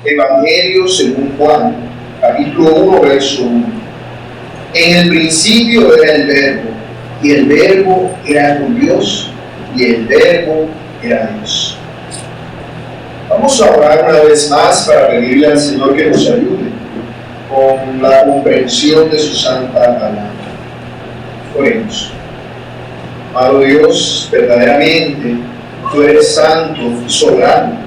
Evangelio según Juan, capítulo 1, verso 1. En el principio era el Verbo, y el Verbo era con Dios, y el Verbo era Dios. Vamos a orar una vez más para pedirle al Señor que nos ayude con la comprensión de su santa palabra. Oremos. Amado Dios, verdaderamente tú eres santo y soberano.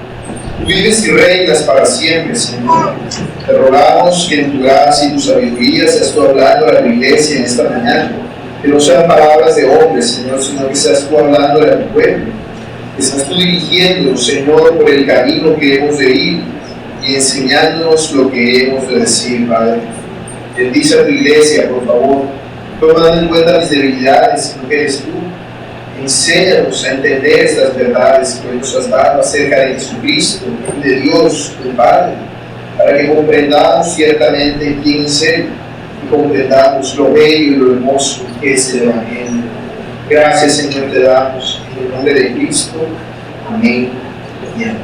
Tú vives y reinas para siempre, Señor. Te rogamos que en tu gracia y tu sabiduría seas tú hablando a la iglesia en esta mañana. Que no sean palabras de hombres, Señor, sino que seas tú hablando a tu pueblo. Que seas tú dirigiéndonos, Señor, por el camino que hemos de ir y enseñándonos lo que hemos de decir, Padre. Bendice a tu iglesia, por favor. Tomando en cuenta mis debilidades, sino que eres tú. Enséñanos a entender estas verdades que hoy nos has dado acerca de Jesucristo, de Dios, del Padre, para que comprendamos ciertamente quién es Él y comprendamos lo bello y lo hermoso que es el Evangelio. Gracias, Señor, te damos en el nombre de Cristo. Amén y amén.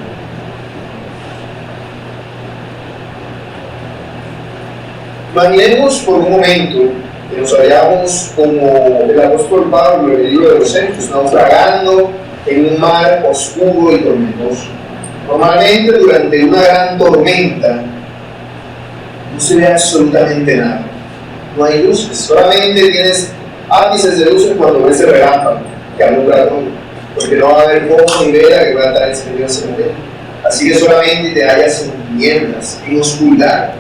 Imaginemos por un momento que nos hallamos como el apóstol Pablo en el libro de los Hechos, naufragando en un mar oscuro y tormentoso. Normalmente durante una gran tormenta no se ve absolutamente nada, no hay luces, solamente tienes ápices de luces cuando ves el relámpago que alumbra todo, porque no va a haber foco ni vela que pueda estar encendido en ese momento. Así que solamente te hallas en tinieblas, en oscuridad.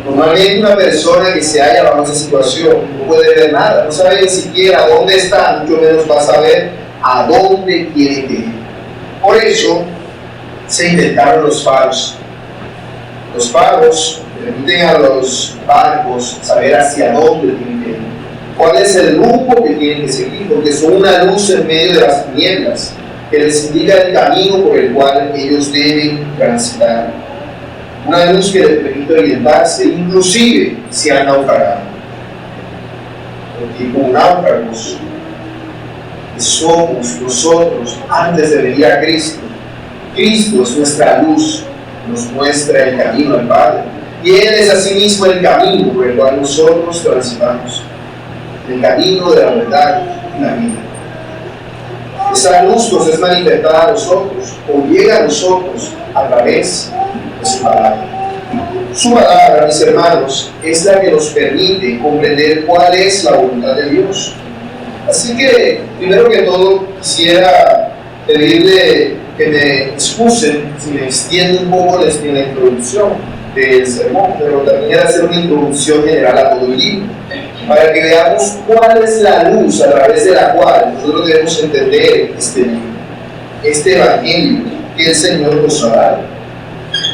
Normalmente una persona que se halla bajo esa situación no puede ver nada, no sabe ni siquiera dónde está, mucho menos va a saber a dónde tiene que ir. Por eso se inventaron los faros. Los faros permiten a los barcos saber hacia dónde tienen que ir, cuál es el rumbo que tienen que seguir, porque son una luz en medio de las tinieblas que les indica el camino por el cual ellos deben transitar. Una luz que les permite orientarse, inclusive si han naufragado. Porque como náufragos que somos nosotros antes de venir a Cristo, Cristo es nuestra luz, nos muestra el camino al Padre. Y Él es asimismo el camino por el cual nosotros transitamos, el camino de la verdad y la vida. Esa luz nos es manifestada a nosotros, o llega a nosotros a través de su palabra. Su palabra, mis hermanos, es la que nos permite comprender cuál es la voluntad de Dios. Así que, primero que todo, quisiera pedirle que me excusen si me extiendo un poco en la introducción del sermón, pero también hacer una introducción general a todo el libro, para que veamos cuál es la luz a través de la cual nosotros debemos entender este libro, este Evangelio que el Señor nos ha dado.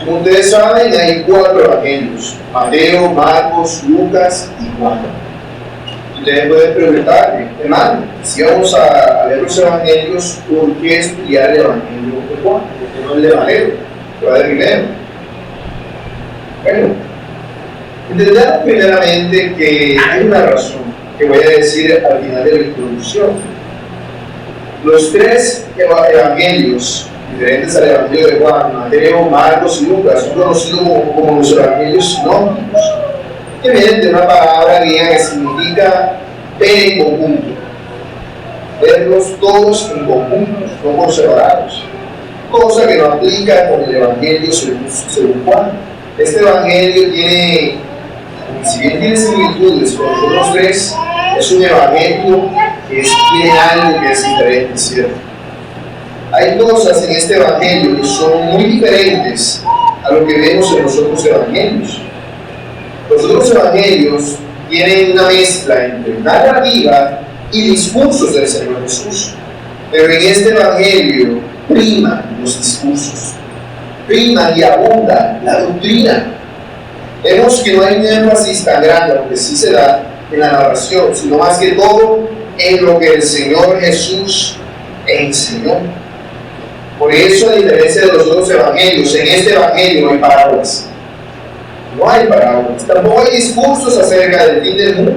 Como ustedes saben, hay 4 evangelios: Mateo, Marcos, Lucas y Juan. Ustedes pueden preguntarme, hermano, si vamos a leer los evangelios, ¿por qué estudiar el evangelio de Juan? ¿Por qué no el de Mateo? ¿Qué va de primero? Bueno, entendamos primeramente que hay una razón que voy a decir al final de la introducción. Los 3 evangelios diferentes al Evangelio de Juan, Mateo, Marcos y Lucas, son conocidos como los Evangelios sinópticos, que vienen de una palabra griega que significa ver en conjunto, verlos todos en conjunto, no por separados, cosa que no aplica con el Evangelio según Juan. Este Evangelio tiene, si bien tiene similitudes con los otros 3, es un Evangelio que tiene algo que es diferente, ¿cierto? Hay cosas en este Evangelio que son muy diferentes a lo que vemos en los otros Evangelios. Los otros Evangelios tienen una mezcla entre narrativa y discursos del Señor Jesús. Pero en este Evangelio priman los discursos, priman y abunda la doctrina. Vemos que no hay un énfasis tan grande, aunque sí se da en la narración, sino más que todo en lo que el Señor Jesús enseñó. Por eso, a diferencia de los otros evangelios, en este evangelio no hay parábolas. No hay parábolas. Tampoco hay discursos acerca del fin del mundo.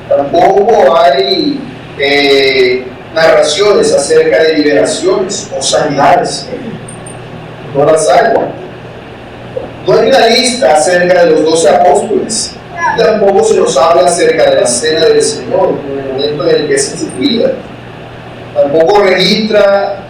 Tampoco hay narraciones acerca de liberaciones o sanidades. No las hay. No hay una lista acerca de los 12 apóstoles. Tampoco se nos habla acerca de la cena del Señor, en el momento en el que es instituida. Tampoco registra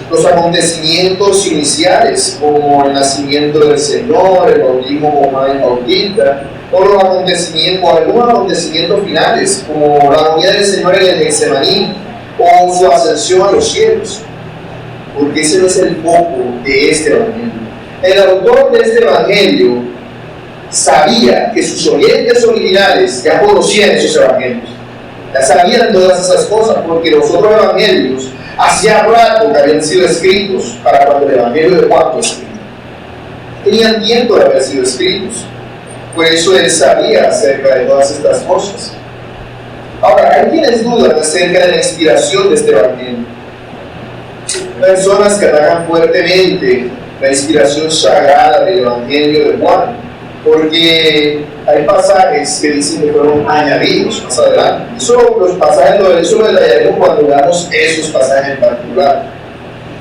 los acontecimientos iniciales, como el nacimiento del Señor, el bautismo con Juan el Bautista, o los acontecimientos, o algunos acontecimientos finales, como la venida del Señor en el Getsemaní, o su ascensión a los cielos, porque ese no es el foco de este evangelio. El autor de este evangelio sabía que sus oyentes originales ya conocían esos evangelios, ya sabían todas esas cosas, porque los otros evangelios hacía rato que habían sido escritos para cuando el evangelio de Juan fue escrito. Tenían tiempo de haber sido escritos, por eso él sabía acerca de todas estas cosas. Ahora, hay quienes dudan acerca de la inspiración de este evangelio. Personas que atacan fuertemente la inspiración sagrada del evangelio de Juan, porque hay pasajes que dicen que fueron añadidos más adelante. Los pasajes lo detallaremos cuando veamos esos pasajes en particular,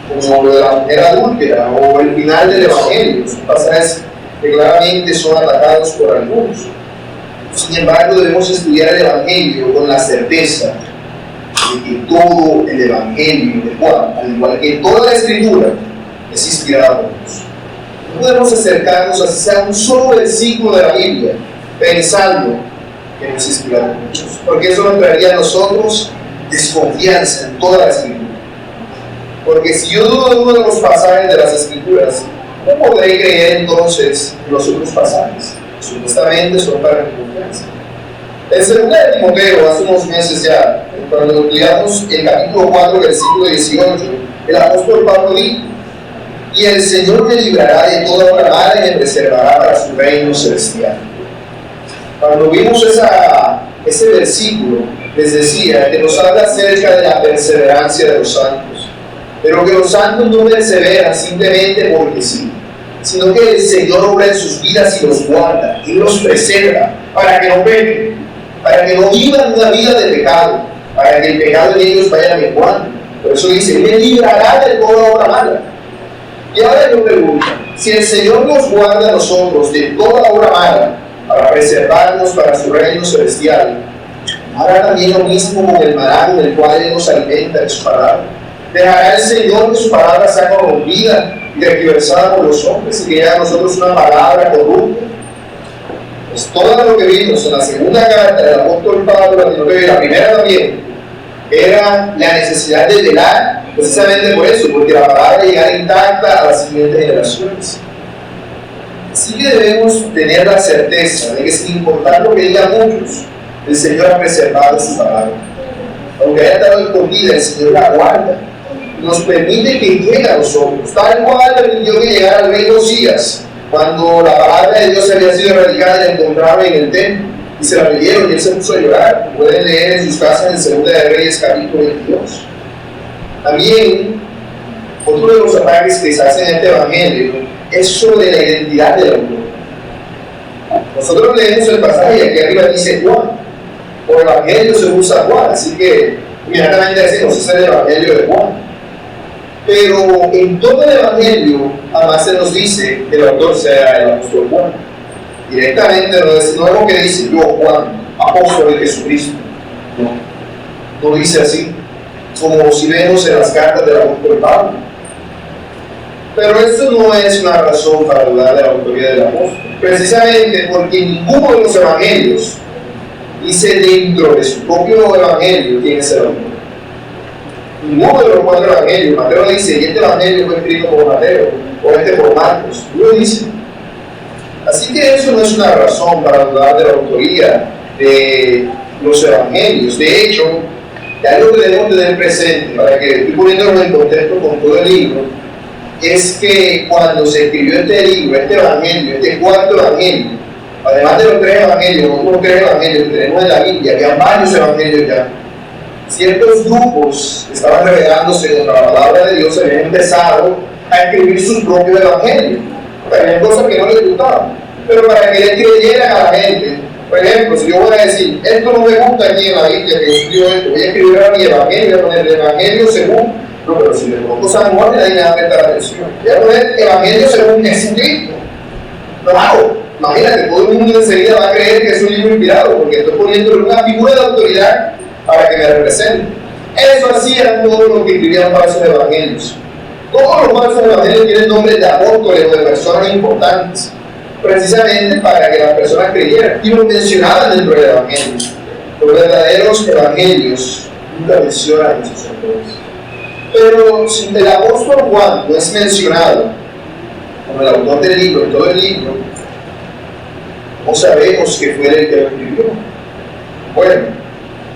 como lo de la mujer adúltera o el final del evangelio. Son pasajes que claramente son atacados por algunos. Sin embargo, debemos estudiar el evangelio con la certeza de que todo el evangelio de Juan, al igual que toda la escritura, es inspirada por Dios. No podemos acercarnos a sea un solo versículo de la Biblia pensando que no es inspirado por Dios, porque eso nos traería a nosotros desconfianza en toda la escritura. Porque si yo dudo de uno de los pasajes de las escrituras, ¿cómo podré creer entonces en los otros pasajes? Supuestamente son para mi confianza. En 2 de Timoteo, hace unos meses ya, cuando estudiamos el capítulo 4, versículo 18, el apóstol Pablo dijo: y el Señor me librará de toda obra mala y me preservará para su reino celestial. Cuando vimos ese versículo, les decía que nos habla acerca de la perseverancia de los santos, pero que los santos no perseveran simplemente porque sí, sino que el Señor obra en sus vidas y los guarda y los preserva para que no pequen, para que no vivan una vida de pecado, para que el pecado en ellos vaya menguando. Por eso dice: me librará de toda obra mala. Y ahora yo pregunto, si el Señor nos guarda a nosotros de toda obra mala para preservarnos para su reino celestial, hará también lo mismo con el maná con el cual Él nos alimenta de su palabra. ¿Dejará el Señor que su palabra sea corrompida y tergiversada por los hombres y que llegue a nosotros una palabra corrupta? Pues todo lo que vimos en la segunda carta del apóstol Pablo a Timoteo y la primera también, era la necesidad de velar precisamente por eso, porque la palabra llegará intacta a las siguientes generaciones. Así que debemos tener la certeza de que, sin importar lo que digan muchos, el Señor ha preservado su palabra. Aunque haya estado escondida, el Señor la guarda. Nos permite que llegue a nosotros, tal cual permitió que llegara al rey Josías, cuando la palabra de Dios había sido erradicada y la encontraron en el templo, y se la leyeron y él se puso a llorar. Pueden leer en sus casas en 2 de Reyes capítulo 22. También, otro de los ataques que se hacen en este evangelio es sobre la identidad del autor. Nosotros leemos el pasaje y aquí arriba dice Juan, por evangelio se usa Juan, así que inmediatamente decimos: es el evangelio de Juan. Pero en todo el evangelio jamás se nos dice que el autor sea el apóstol Juan. Directamente no vemos que dice: yo, Juan, apóstol de Jesucristo. No dice así, como si vemos en las cartas del apóstol Pablo. Pero esto no es una razón para dudar de la autoridad del apóstol, precisamente porque ninguno de los evangelios dice dentro de su propio evangelio quién es el autor. Ninguno de los 4 evangelios. Mateo dice: y este evangelio fue escrito por Mateo, o este por Marcos. No lo dice. Así que eso no es una razón para dudar de la autoría de los evangelios. De hecho, algo que debemos tener presente, para que estoy poniéndolo en contexto con todo el libro, es que cuando se escribió este libro, este evangelio, este 4 evangelio, además de los 3 evangelios, otros 3 evangelios que tenemos en la Biblia, había varios evangelios ya. Ciertos grupos que estaban rebelándose contra la palabra de Dios habían empezado a escribir sus propios evangelios. Había cosas que no les gustaban, pero para que les creyeran a la gente. Por ejemplo, si yo voy a decir: esto no me gusta aquí en la Biblia, que yo escribo esto, voy a escribir ahora mi evangelio, voy a poner el evangelio según. No, pero si le pongo San Juan, nadie me va a prestar atención. Voy a poner evangelio según Jesucristo. Claro, imagínate, todo el mundo enseguida va a creer que es un libro inspirado, porque estoy poniéndole una figura de autoridad para que me represente. Eso hacían todos los que escribían falsos evangelios. Todos los falsos evangelios tienen nombres de apóstoles o de personas importantes, precisamente para que las personas creyeran, y los mencionaban dentro del evangelio. Los verdaderos evangelios nunca mencionan esos autores. Pero si el apóstol Juan no es mencionado como el autor del libro, en todo el libro, no sabemos que fue el que lo escribió. Bueno,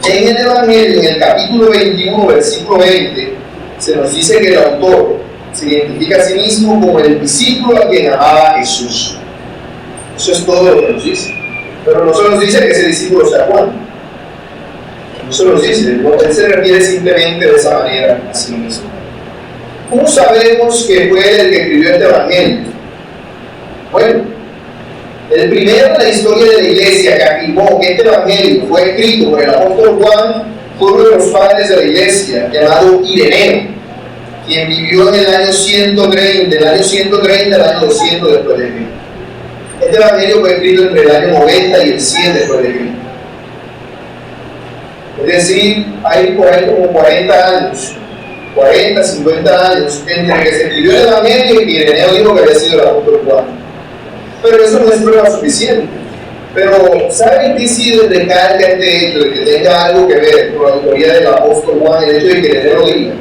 en el Evangelio, en el capítulo 21, versículo 20, se nos dice que el autor se identifica a sí mismo como el discípulo a quien amaba Jesús. Eso es todo lo que nos dice. Pero no se nos dice que ese discípulo sea Juan. No se nos dice, él se refiere simplemente de esa manera a sí mismo. ¿Cómo sabemos que fue el que escribió este Evangelio? Bueno, el primero en la historia de la iglesia que afirmó que este Evangelio fue escrito por el apóstol Juan fue uno de los padres de la iglesia, llamado Ireneo, quien vivió en el año 130, del año 130 al año 200 después de Cristo. Este Evangelio fue escrito entre el año 90 y el 100 después de Cristo. Es decir, hay por ahí como 40 años, 40, 50 años, entre que se escribió el Evangelio y que Ireneo dijo que había sido el apóstol Juan. Pero eso no es prueba suficiente. Pero, ¿saben qué sí recalca este hecho de que tenga algo que ver con la autoría del apóstol Juan, el hecho de que Ireneo lo diga?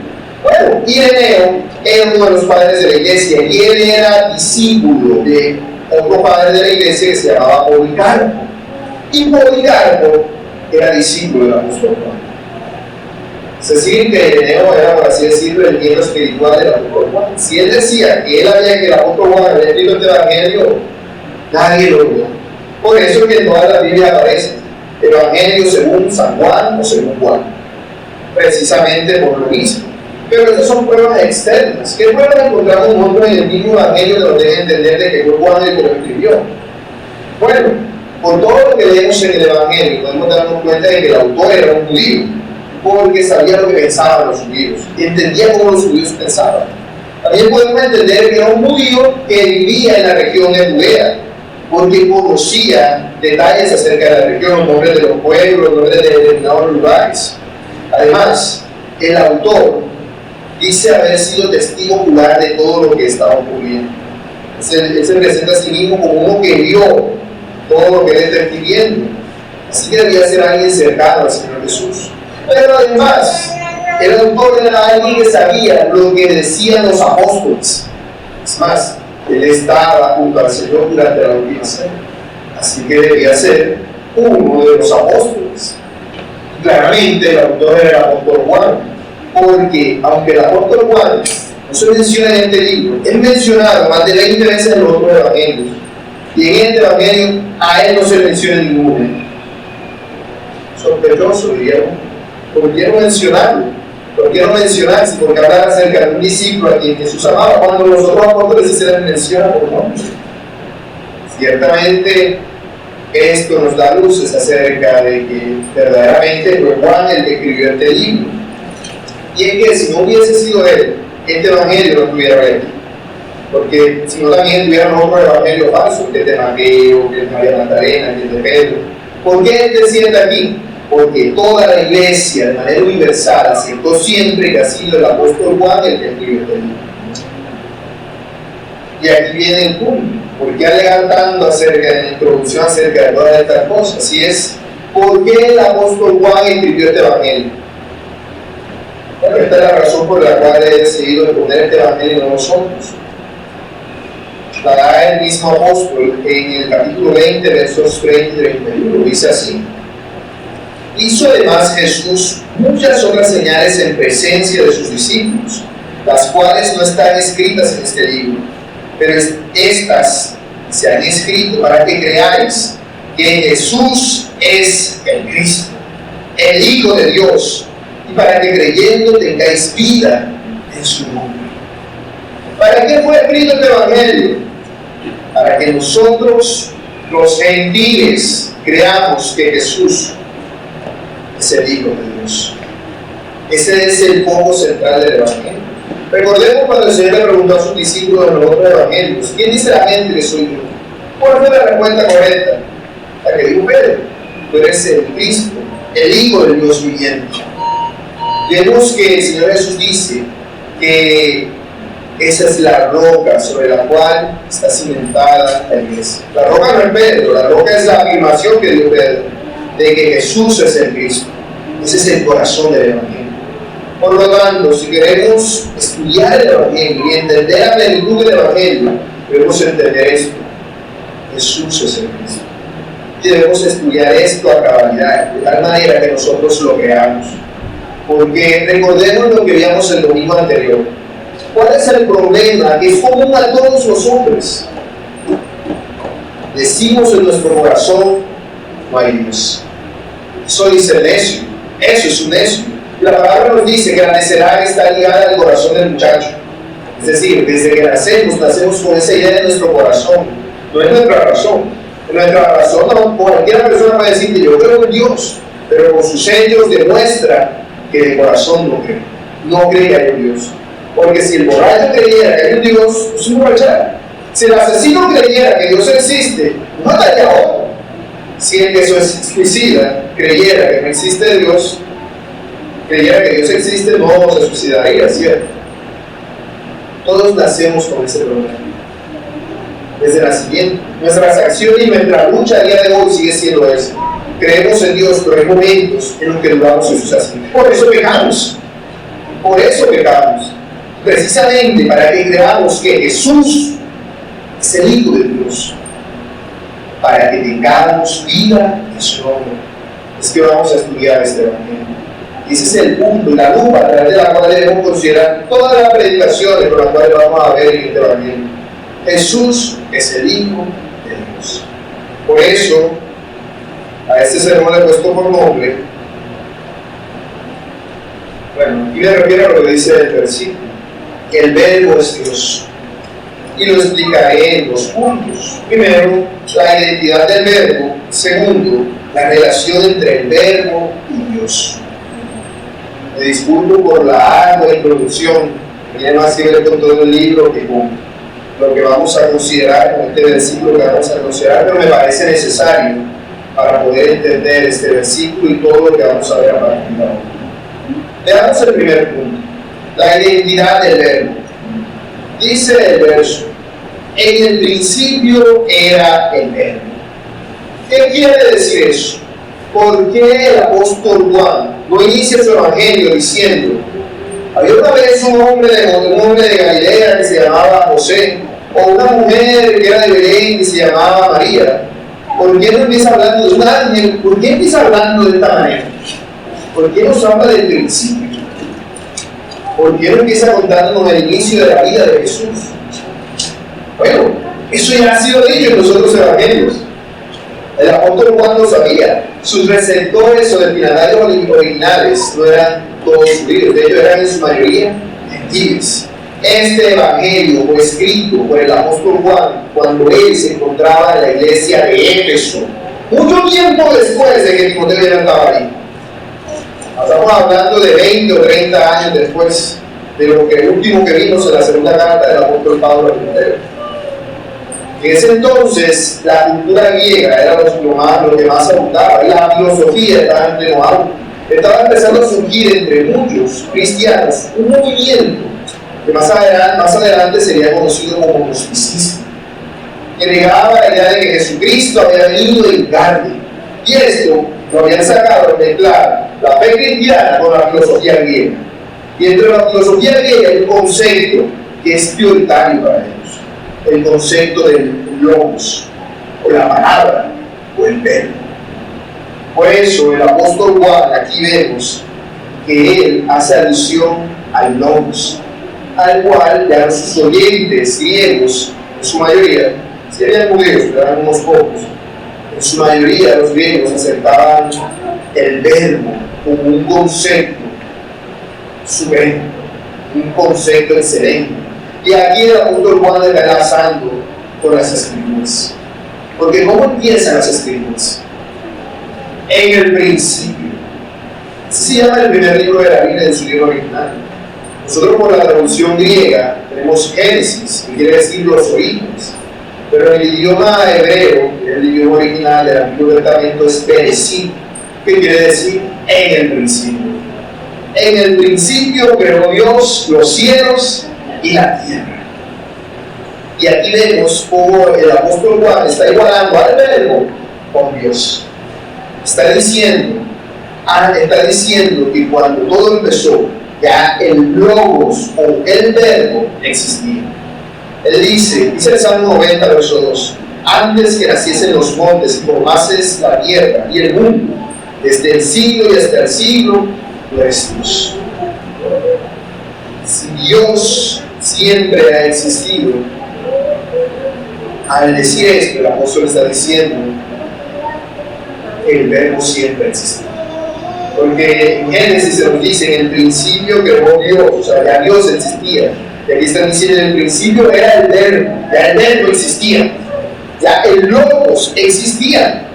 Bueno, Ireneo era uno de los padres de la iglesia y él era discípulo de otro padre de la iglesia que se llamaba Policarpo. Y Policarpo era discípulo del apóstol Juan. Es decir, que Ireneo era, por así decirlo, el miembro espiritual del apóstol Juan. Si él decía que el apóstol Juan había escrito este evangelio, nadie lo vio. Por eso es que en toda la Biblia aparece el evangelio según San Juan o según Juan. Precisamente por lo mismo. Pero esas son pruebas externas. ¿Qué pruebas encontramos nosotros en el mismo evangelio que nos deja entender de que fue Juan el que lo escribió? Bueno, por todo lo que leemos en el evangelio, podemos darnos cuenta de que el autor era un judío, porque sabía lo que pensaban los judíos, y entendía cómo los judíos pensaban. También podemos entender que era un judío que vivía en la región de Judea, porque conocía detalles acerca de la región, los nombres de los pueblos, los nombres de determinados lugares. Además, el autor dice haber sido testigo ocular de todo lo que estaba ocurriendo. Él se presenta a sí mismo como uno que vio todo lo que él está escribiendo. Así que debía ser alguien cercano al Señor Jesús. Pero además, el autor era alguien que sabía lo que decían los apóstoles. Es más, él estaba junto al Señor durante la última cena. Así que debía ser uno de los apóstoles. Claramente el autor era el apóstol Juan, porque aunque el apóstol Juan no se menciona en este libro, es mencionado más de 20 veces en los otros evangelios. Y en este evangelio a él no se menciona ninguno. Sospechoso, diríamos. ¿Por qué no mencionarlo? ¿Por qué no mencionarse? Porque hablar acerca de un discípulo a quien Jesús amaba, cuando los otros apóstoles se les menciona por nombre. Ciertamente, esto nos da luces acerca de que verdaderamente fue Juan el que escribió este libro. Y es que si no hubiese sido él, este evangelio no estuviera aquí. Porque si no también tuvieran otros evangelios falsos, que es de Mateo, que es de María Magdalena, que es de Pedro. ¿Por qué él se sienta aquí? Porque toda la iglesia, de manera universal, aceptó siempre que ha sido el apóstol Juan el que escribió este libro. Y aquí viene el punto. ¿Por qué alegan tanto acerca de la introducción acerca de todas estas cosas? Si es, ¿por qué el apóstol Juan escribió este evangelio? Bueno, esta es la razón por la cual he decidido poner este evangelio en nosotros. La da el mismo apóstol en el capítulo 20, versos 30 y 31. Dice así: hizo además Jesús muchas otras señales en presencia de sus discípulos, las cuales no están escritas en este libro, pero estas se han escrito para que creáis que Jesús es el Cristo, el Hijo de Dios, y para que creyendo tengáis vida en su nombre. ¿Para qué fue escrito este evangelio? Para que nosotros, los gentiles, creamos que Jesús es el Hijo de Dios. Ese es el foco central del evangelio. Recordemos cuando el Señor le preguntó a sus discípulos en los otros evangelios: ¿quién dice la gente que soy yo? ¿Cuál fue la respuesta correcta? La que dijo Pedro: tú eres el Cristo, el Hijo del Dios viviente. Vemos que el Señor Jesús dice que esa es la roca sobre la cual está cimentada la iglesia. La roca no es Pedro, la roca es la afirmación que dio Pedro de que Jesús es el Cristo. Ese es el corazón del Evangelio. Por lo tanto, si queremos estudiar el Evangelio y entender la plenitud del Evangelio, debemos entender esto: Jesús es el Cristo. Y debemos estudiar esto a cabalidad, de tal manera que nosotros lo creamos. Porque recordemos lo que vimos el domingo anterior. ¿Cuál es el problema que es común a todos los hombres? Decimos en nuestro corazón: no hay Dios. Eso dice el necio. Eso es un necio. La palabra nos dice que la necedad está ligada al corazón del muchacho. Es decir, desde que nacemos con esa idea en nuestro corazón. No es nuestra razón. En nuestra razón, no, cualquier persona puede decir que yo creo en Dios, pero con sus hechos demuestra que de corazón no cree. No cree que hay un Dios. Porque si el borracho creyera que hay un Dios, es un borrachera. Si el asesino creyera que Dios existe, no mataría a otro. Si el que se suicida creyera que no existe Dios, creyera que Dios existe, no se suicidaría, ¿cierto? Todos nacemos con ese problema. Desde el nacimiento. Nuestras acciones y nuestra lucha a día de hoy sigue siendo eso. Creemos en Dios, pero hay momentos en los que dudamos en sus acciones. Por eso pecamos. Por eso pecamos. Precisamente para que creamos que Jesús es el Hijo de Dios. Para que tengamos vida en su nombre. Es que vamos a estudiar este Evangelio. Y ese es el punto, la lupa a través de la cual debemos considerar todas las predicaciones con las cuales vamos a ver en este Evangelio. Jesús es el Hijo de Dios. Por eso, a este sermón le he puesto por nombre. Bueno, aquí me refiero a lo que dice el versículo: el Verbo es Dios. Y lo explicaré en dos puntos. Primero, la identidad del Verbo. Segundo, la relación entre el Verbo y Dios. Me disculpo por la ardua introducción, que tiene más que ver con todo el libro que con lo que vamos a considerar, con este versículo que vamos a considerar, pero me parece necesario para poder entender este versículo y todo lo que vamos a ver a partir de ahora. Veamos el primer punto: la identidad del Verbo. Dice el verso: en el principio era el Verbo. ¿Qué quiere decir eso? ¿Por qué el apóstol Juan no inicia su evangelio diciendo: había una vez un hombre de Galilea que se llamaba José, o una mujer que era de Belén que se llamaba María? ¿Por qué no empieza hablando de un ángel? ¿Por qué empieza hablando de esta manera? ¿Por qué nos habla del principio? ¿Por qué no empieza contándonos el inicio de la vida de Jesús? Bueno, eso ya ha sido dicho en los otros evangelios. El apóstol Juan lo sabía. Sus receptores o destinatarios originales no eran todos judíos, de hecho eran en su mayoría gentiles. Este evangelio fue escrito por el apóstol Juan cuando él se encontraba en la iglesia de Éfeso, mucho tiempo después de que Timoteo ya estaba ahí. Estamos hablando de 20 o 30 años después de lo que último que vimos en la segunda carta del apóstol Pablo a Timoteo. En ese entonces la cultura griega era lo que más abundaba, y la filosofía estaba en pleno auge. Estaba empezando a surgir entre muchos cristianos un movimiento que más adelante sería conocido como gnosticismo, que negaba la idea de que Jesucristo había venido en carne. Y esto lo habían sacado de mezclar la fe cristiana con la filosofía griega. Y entre la filosofía griega hay un concepto que es prioritario para ellos: el concepto del logos, o la palabra, o el verbo. Por eso el apóstol Juan, aquí vemos que él hace alusión al logos, al cual ya sus oyentes griegos, en su mayoría, si habían judíos, pero eran unos pocos, en su mayoría los griegos aceptaban el verbo como un concepto supremo, un concepto excelente. Y aquí el apóstol Juan está enlazando con las Escrituras. Porque ¿cómo empiezan las Escrituras? En el principio. Así se llama el primer libro de la Biblia en su libro original. Nosotros por la traducción griega tenemos Génesis, que quiere decir los orígenes. Pero en el idioma hebreo, el idioma original del Antiguo Testamento, es Bereshit, que quiere decir en el principio. En el principio creó Dios los cielos y la tierra. Y aquí vemos cómo el apóstol Juan está igualando al verbo con Dios. Está diciendo que cuando todo empezó, ya el logos o el verbo existía. Él dice el Salmo 90, verso 2: antes que naciesen los montes y formases la tierra y el mundo, desde el siglo y hasta el siglo, tú eres Dios. Si Dios siempre ha existido, al decir esto, el apóstol está diciendo que el verbo siempre existió. Porque en Génesis se nos dice: en el principio creó Dios, o sea, ya Dios existía. Y aquí están diciendo: en el principio era el verbo, ya el verbo existía, ya el logos existía.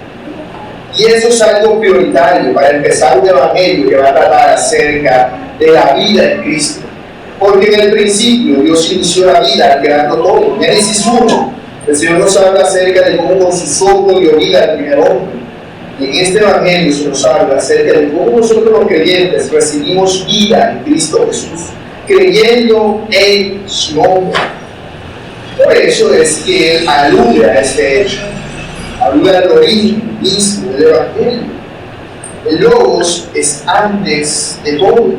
Y eso es algo prioritario para empezar un evangelio que va a tratar acerca de la vida en Cristo. Porque en el principio Dios inició la vida al crearlo todo. En Génesis 1, el Señor nos habla acerca de cómo con su soplo dio vida al primer hombre. Y en este evangelio se nos habla acerca de cómo nosotros los creyentes recibimos vida en Cristo Jesús, creyendo en su nombre. Por eso es que Él alude a este hecho, alude al origen mismo del evangelio. El logos es antes de todo.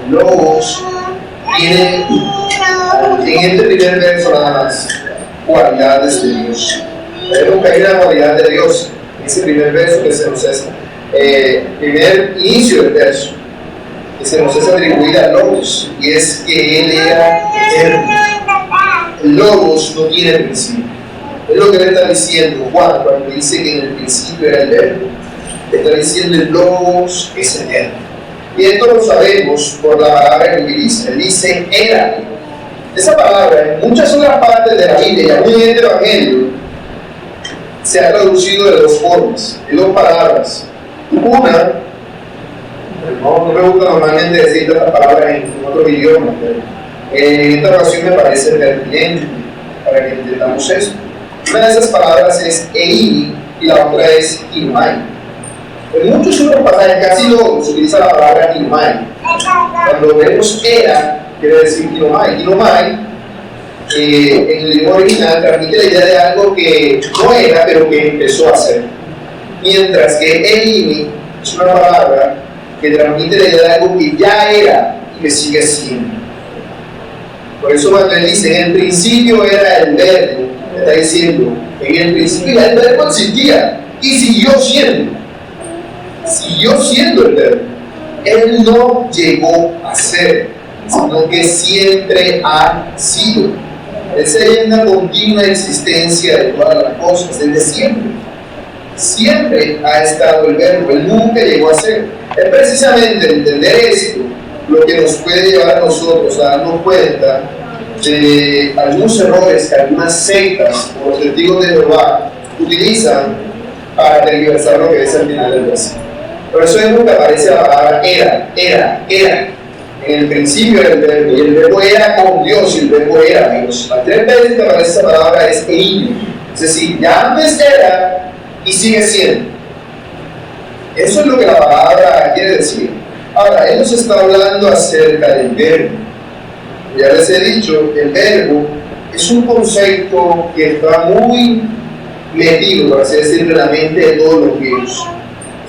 El logos tiene en este primer verso nada más cualidades de Dios. Vemos que hay una cualidad de Dios en ese primer verso que se nos es primer inicio del verso, que se nos es atribuida al logos, y es que Él era eterno. El logos no tiene principio. Es lo que le está diciendo Juan cuando dice que en el principio era el verbo. Le está diciendo: el logos es eterno. Y esto lo sabemos por la palabra que utiliza. Él dice era. Esa palabra en muchas otras partes de la Biblia y aún en este evangelio se ha traducido de dos formas, de dos palabras. Una, no me gusta normalmente decir estas palabras en otros idiomas, pero en esta ocasión me parece pertinente para que entendamos esto. Una de esas palabras es eimi y la otra es kinomai. En muchos otros pasajes, casi todos, se utiliza la palabra kinomai. Cuando vemos era, quiere decir kinomai. Kinomai, en el idioma original, transmite la idea de algo que no era, pero que empezó a ser. Mientras que eimi es una palabra que transmite la idea de algo que ya era y que sigue siendo. Por eso cuando él dice: en el principio era el verbo, está diciendo: en el principio el verbo existía y siguió siendo el verbo. Él no llegó a ser, sino que siempre ha sido. Esa es una continua existencia de todas las cosas, desde siempre. Siempre ha estado el verbo, él nunca llegó a ser. Es precisamente entender esto lo que nos puede llevar a nosotros a darnos cuenta de algunos errores que algunas sectas o los testigos de Jehová utilizan para tergiversar lo que es al final del versículo. Por eso es que aparece la palabra era. En el principio era el verbo, y el verbo era con Dios, y el verbo era Dios. Las tres veces que aparece esa palabra es eimi. Es decir, ya antes era y sigue siendo. Eso es lo que la palabra quiere decir. Ahora, él nos está hablando acerca del verbo. Ya les he dicho, el verbo es un concepto que está muy metido, por así decirlo, en la mente de todos los griegos.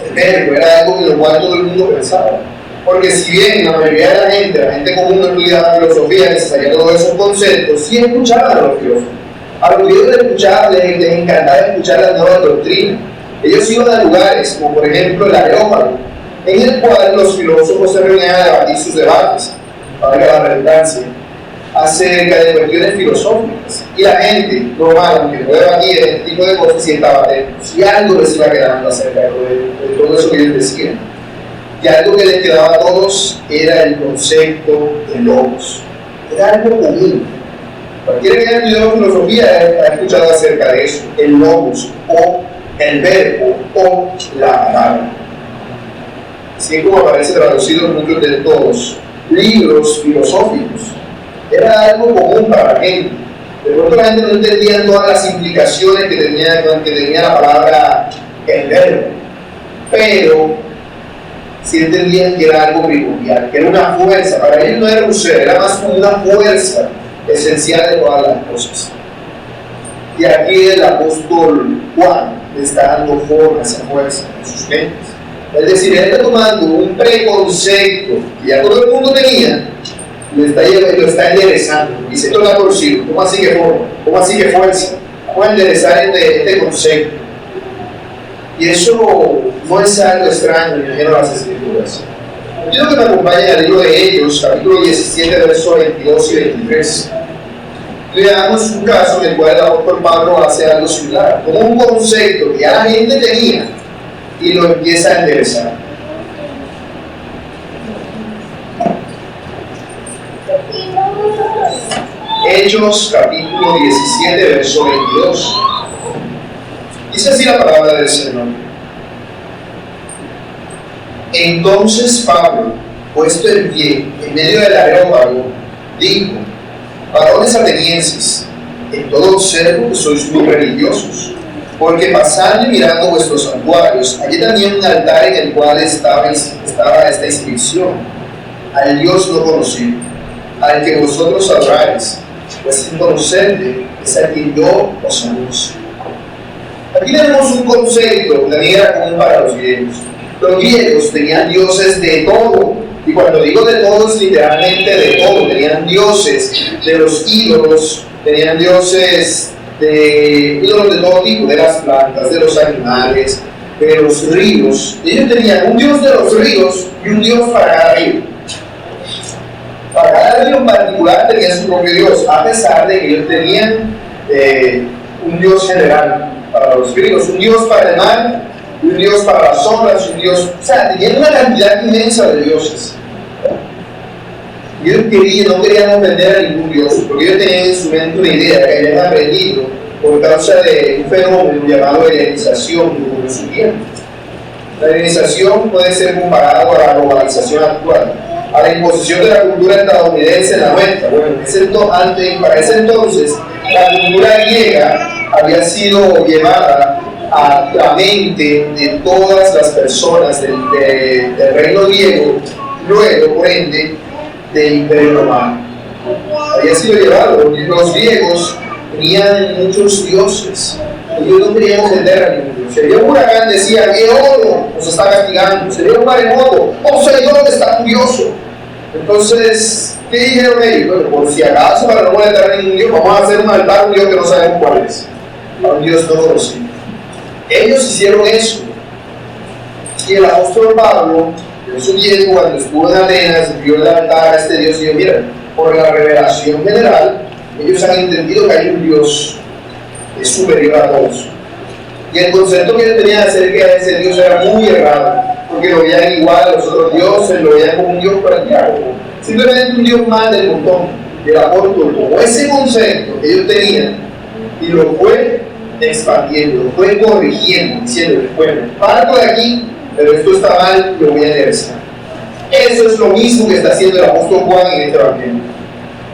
El verbo era algo en lo cual todo el mundo pensaba. Porque si bien la mayoría de la gente común no estudiaba filosofía, que se sabía todos esos conceptos, sí escuchaban a los filósofos. A los griegos les encantaba escuchar las nuevas doctrinas. Ellos iban a lugares como por ejemplo el Areópago, en el cual los filósofos se reunían a debatir sus debates, para la redundancia, acerca de cuestiones filosóficas. Y la gente normal, aunque no debatía este tipo de cosas, sí estaba atento. Si algo les iba quedando acerca de todo eso que ellos decían. Y algo que les quedaba a todos era el concepto de logos. Era algo común. Cualquiera que haya estudiado filosofía ha escuchado acerca de eso, el logos, o el verbo, o la palabra. Así como aparece traducido en muchos de todos libros filosóficos. Era algo común para la gente. De pronto la gente no entendía todas las implicaciones que tenía la palabra el verbo, pero sí entendían que era algo primordial, que era una fuerza. Para ellos no era un ser, era más como una fuerza esencial de todas las cosas. Y aquí el apóstol Juan le está dando forma a esa fuerza en sus mentes. Es decir, él está tomando un preconcepto que ya todo el mundo tenía, lo está enderezando. Dice, esto está torcido. ¿Cómo así que forma? ¿Cómo así que fuerza? Vamos a enderezar este concepto. Y eso no es algo extraño ni ajeno a las Escrituras. Quiero que me acompañen al libro de Hechos, capítulo 17, versos 22 y 23. Veamos un caso en el cual el apóstol Pablo hace algo similar, como un concepto que ya la gente tenía y lo empieza a enderezar. Hechos capítulo 17, verso 22. Dice así la palabra del Señor. Entonces Pablo, puesto en pie en medio del areópago, dijo: varones atenienses, en todo observo que sois muy religiosos, porque pasando y mirando vuestros santuarios, allí también un altar en el cual estaba esta inscripción: al Dios no conocido, al que vosotros adoráis, pues sin conocerle es a quien yo os anuncio. Aquí tenemos un concepto que también era común para los griegos. Los griegos tenían dioses de todo, y cuando digo de todo es literalmente de todo. Tenían dioses de los ídolos, tenían dioses de todo tipo, de las plantas, de los animales, de los ríos. Ellos tenían un dios de los ríos y un dios para cada río. Para cada río en particular tenían su propio dios, a pesar de que ellos tenían un dios general para los griegos, un dios para el mar, un dios para las olas, un dios, o sea, tenían una cantidad inmensa de dioses. Y ellos no querían ofender a ningún dios, porque ellos tenían en su mente una idea que habían aprendido por causa de un fenómeno llamado helenización en su tiempo. La helenización puede ser comparada con la globalización actual, a la imposición de la cultura estadounidense en la nuestra. Bueno, para ese entonces, la cultura griega había sido llevada a la mente de todas las personas del reino griego, luego, por ende, del Imperio Romano. Había sido llevado. Los griegos tenían muchos dioses. Ellos no querían ofender a ningún dios. Si había un huracán, decía: Eolo nos está castigando. Si había un maremoto, Poseidón está furioso. Entonces, ¿qué dijeron ellos? Bueno, por si acaso, para no molestar a ningún dios, vamos a hacer un altar a un dios que no sabemos cuál es, a un dios no conocido. Ellos hicieron eso. Y el apóstol Pablo, en su tiempo, cuando estuvo en Atenas, vio el altar a este dios y dijo: mira, por la revelación general, ellos han entendido que hay un dios que es superior a todos. Y el concepto que ellos tenían acerca de ese dios era muy errado, porque lo veían igual a los otros dioses, lo veían como un dios cualquiera, simplemente un dios más del montón. Y el apóstol tomó ese concepto que ellos tenían y lo fue expandiendo, lo fue corrigiendo, diciendo: bueno, parto de aquí, pero esto está mal, lo voy a enderezar. Eso es lo mismo que está haciendo el apóstol Juan en este evangelio.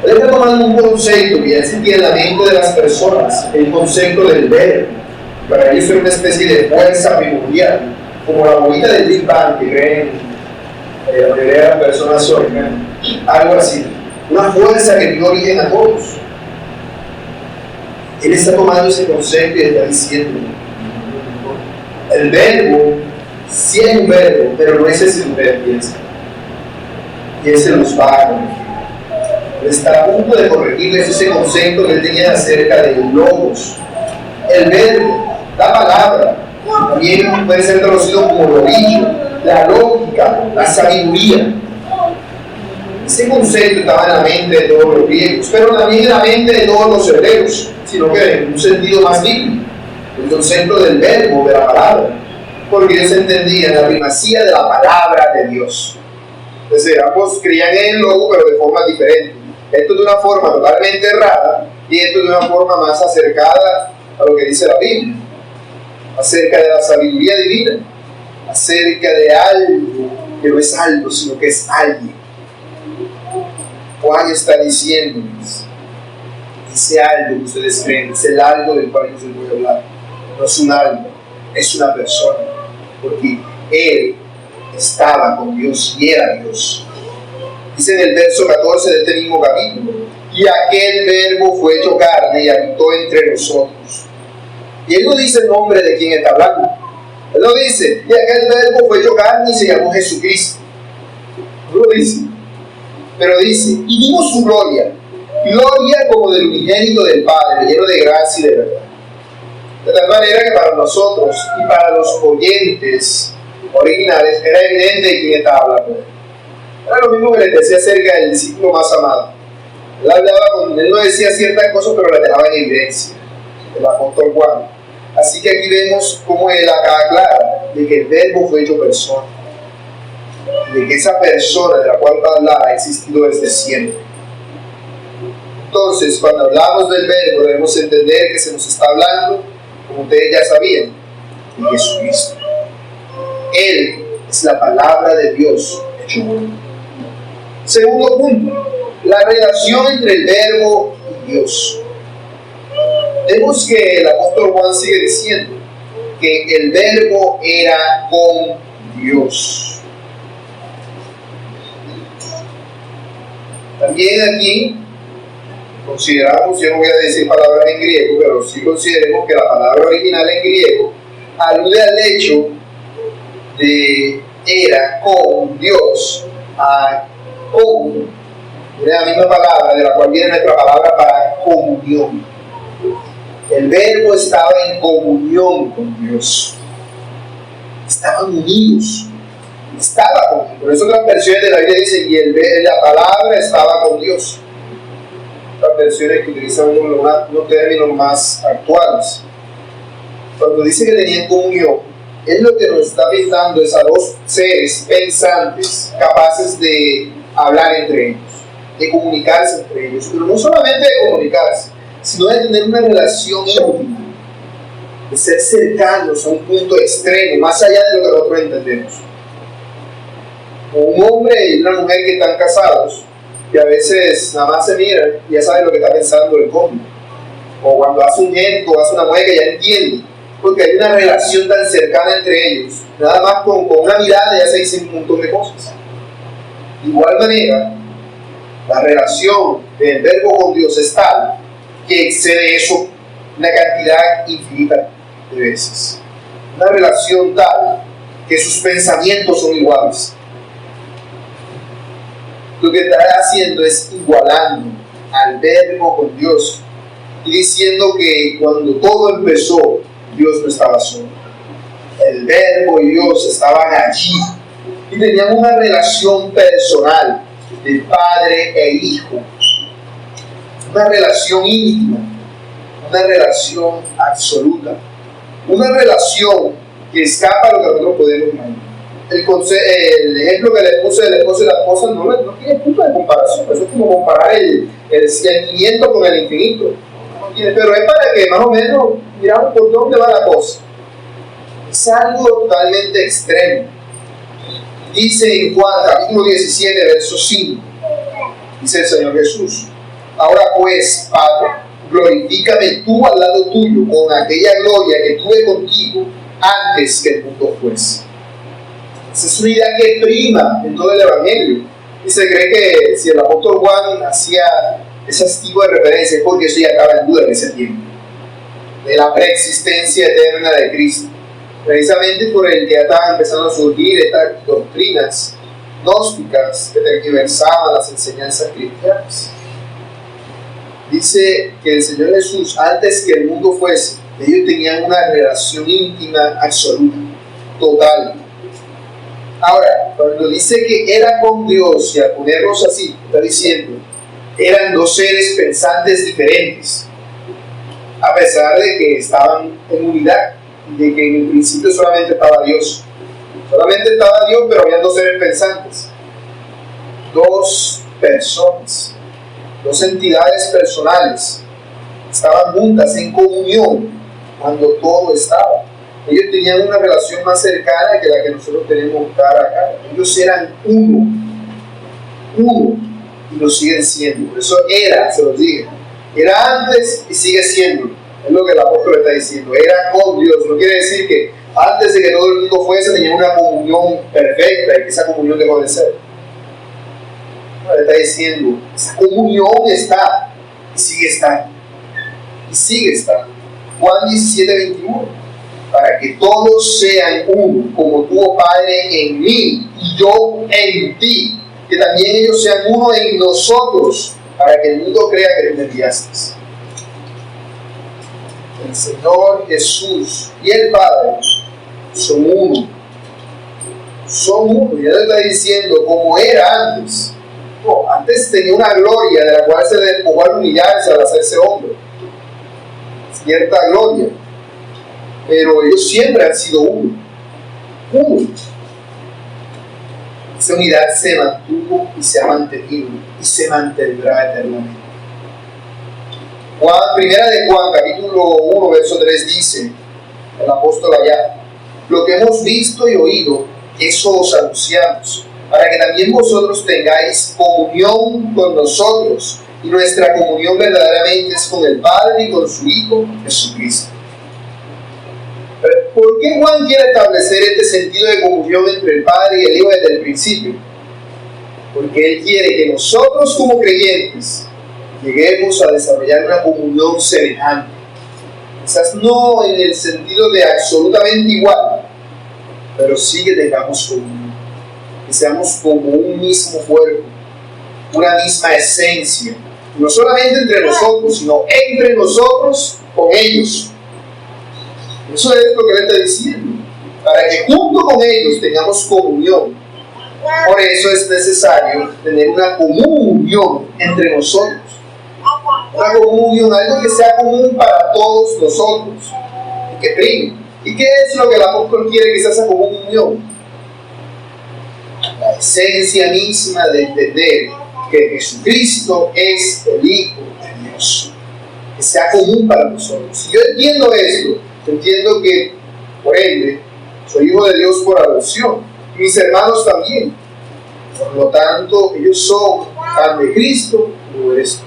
Él está tomando un concepto que ya existía en la mente de las personas, el concepto del verbo. Para ellos es una especie de fuerza primordial, como la bolita del Big Bang que creen la mayoría de las personas hoy, algo así, una fuerza que dio origen a todos. Él está tomando ese concepto y está diciendo: el verbo sí es un verbo, pero no es ese que usted piensa. Y ese nos va a corregir. Él está a punto de corregirles ese concepto que él tenía acerca de los logos. El verbo, la palabra, también puede ser traducido como lo dicho, la lógica, la sabiduría. Ese concepto estaba en la mente de todos los griegos, pero también en la mente de todos los hebreos, sino que en un sentido más bíblico, el concepto del verbo, de la palabra, porque ellos entendían la primacía de la palabra de Dios. Entonces ambos creían en el logo, pero de formas diferentes. Esto de una forma totalmente errada y esto de una forma más acercada a lo que dice la Biblia, acerca de la sabiduría divina, acerca de algo que no es algo, sino que es alguien. Juan está diciéndonos: ese algo que ustedes creen, es el algo del cual yo les voy a hablar. No es un algo, es una persona. Porque Él estaba con Dios y era Dios. Dice en el verso 14 de este mismo capítulo: y aquel verbo fue hecho carne y habitó entre nosotros. Y Él no dice el nombre de quien está hablando. Él no dice, y aquel verbo fue hecho carne y se llamó Jesucristo. No lo dice. Pero dice, y vimos su gloria, gloria como del unigénito del Padre, lleno de gracia y de verdad. De tal manera que para nosotros y para los oyentes originales era evidente de quién estaba hablando. Era lo mismo que les decía acerca del discípulo más amado. Él no decía ciertas cosas, pero las dejaba en evidencia. El apóstol Juan. Así que aquí vemos cómo él acá aclara de que el verbo fue hecho persona. De que esa persona de la cual va a hablar ha existido desde siempre. Entonces, cuando hablamos del verbo, debemos entender que se nos está hablando, como ustedes ya sabían, de Jesucristo. Él es la palabra de Dios hecho hombre. Segundo punto, la relación entre el verbo y Dios. Vemos que el apóstol Juan sigue diciendo que el verbo era con Dios. También aquí consideramos, yo no voy a decir palabras en griego, pero sí consideremos que la palabra original en griego alude al hecho de era con Dios, a con, es la misma palabra de la cual viene nuestra palabra para comunión. El verbo estaba en comunión con Dios. Estaban unidos. Estaba con Dios. Por eso otras versiones de la Biblia dicen y la palabra estaba con Dios. Otras versiones que utilizan unos términos más actuales. Cuando dice que tenían comunión, es lo que nos está pintando es a dos seres pensantes capaces de hablar entre ellos, de comunicarse entre ellos, pero no solamente de comunicarse, sino de tener una relación íntima, de ser cercanos a un punto extremo, más allá de lo que nosotros entendemos. Como un hombre y una mujer que están casados, que a veces nada más se miran y ya saben lo que está pensando el cónyuge, o cuando hace un gesto o hace una mueca que ya entiende, porque hay una relación tan cercana entre ellos, nada más con una mirada ya se dicen un montón de cosas. De igual manera, la relación del verbo con Dios es tal que excede eso una cantidad infinita de veces. Una relación tal que sus pensamientos son iguales. Lo que está haciendo es igualando al verbo con Dios y diciendo que cuando todo empezó, Dios no estaba solo. El verbo y Dios estaban allí y tenían una relación personal de padre e hijo, una relación íntima, una relación absoluta, una relación que escapa a lo que nosotros podemos imaginar. El ejemplo que le puse del esposo y la esposa no tiene punto de comparación. Eso es como comparar el sentimiento con el infinito. Pero es para que más o menos miramos por dónde va la cosa. Es algo totalmente extremo. Dice en Juan capítulo 17, verso 5, dice el Señor Jesús: ahora pues, Padre, glorifícame tú al lado tuyo con aquella gloria que tuve contigo antes que el mundo fuese. Esa es una idea que prima en todo el Evangelio. Y se cree que si el apóstol Juan hacía ese tipo de referencia es porque eso ya estaba en duda en ese tiempo, de la preexistencia eterna de Cristo, precisamente por el que ya estaban empezando a surgir estas doctrinas gnósticas que tergiversaban las enseñanzas cristianas. Dice que el Señor Jesús, antes que el mundo fuese, ellos tenían una relación íntima absoluta, total. Ahora, cuando dice que era con Dios, y al ponerlos así, está diciendo eran dos seres pensantes diferentes, a pesar de que estaban en unidad, de que en el principio solamente estaba Dios. Solamente estaba Dios, pero había dos seres pensantes, dos personas, dos entidades personales, estaban juntas en comunión cuando todo estaba. Ellos tenían una relación más cercana que la que nosotros tenemos cara a cara. Ellos eran uno, y lo siguen siendo. Por eso era, se los dije, Era antes y sigue siendo. Es lo que el apóstol está diciendo. Era con Dios. No quiere decir que antes de que todo el mundo fuese tenía una comunión perfecta y que esa comunión dejó de ser. No, le está diciendo, esa comunión está y sigue estando. Y sigue estando. Juan 17:21. Para que todos sean uno, como tú, oh Padre, en mí y yo en ti. Que también ellos sean uno en nosotros, para que el mundo crea que tú me enviaste. El Señor Jesús y el Padre son uno. Son uno. Y Él está diciendo, como era antes. No, antes tenía una gloria de la cual se despojó al humillarse, al hacerse hombre. Cierta gloria. Pero ellos siempre han sido uno. Uno. Esa unidad se mantuvo y se ha mantenido y se mantendrá eternamente. Primera de Juan, capítulo 1, verso 3 dice, el apóstol allá, lo que hemos visto y oído, eso os anunciamos, para que también vosotros tengáis comunión con nosotros, y nuestra comunión verdaderamente es con el Padre y con su Hijo, Jesucristo. ¿Por qué Juan quiere establecer este sentido de comunión entre el Padre y el Hijo desde el principio? Porque Él quiere que nosotros como creyentes lleguemos a desarrollar una comunión semejante. Quizás no en el sentido de absolutamente igual, pero sí que tengamos comunión. Que seamos como un mismo cuerpo, una misma esencia. No solamente entre nosotros, sino entre nosotros con ellos. Eso es lo que Él está diciendo. Para que junto con ellos tengamos comunión. Por eso es necesario tener una comunión entre nosotros. Una comunión, algo que sea común para todos nosotros. Y que prime. ¿Y qué es lo que el apóstol quiere que sea esa comunión? La esencia misma de entender que Jesucristo es el Hijo de Dios. Que sea común para nosotros. Si yo entiendo esto, entiendo que, por ende, soy hijo de Dios por adopción. Y mis hermanos también. Por lo tanto, ellos son tan de Cristo como eres tú.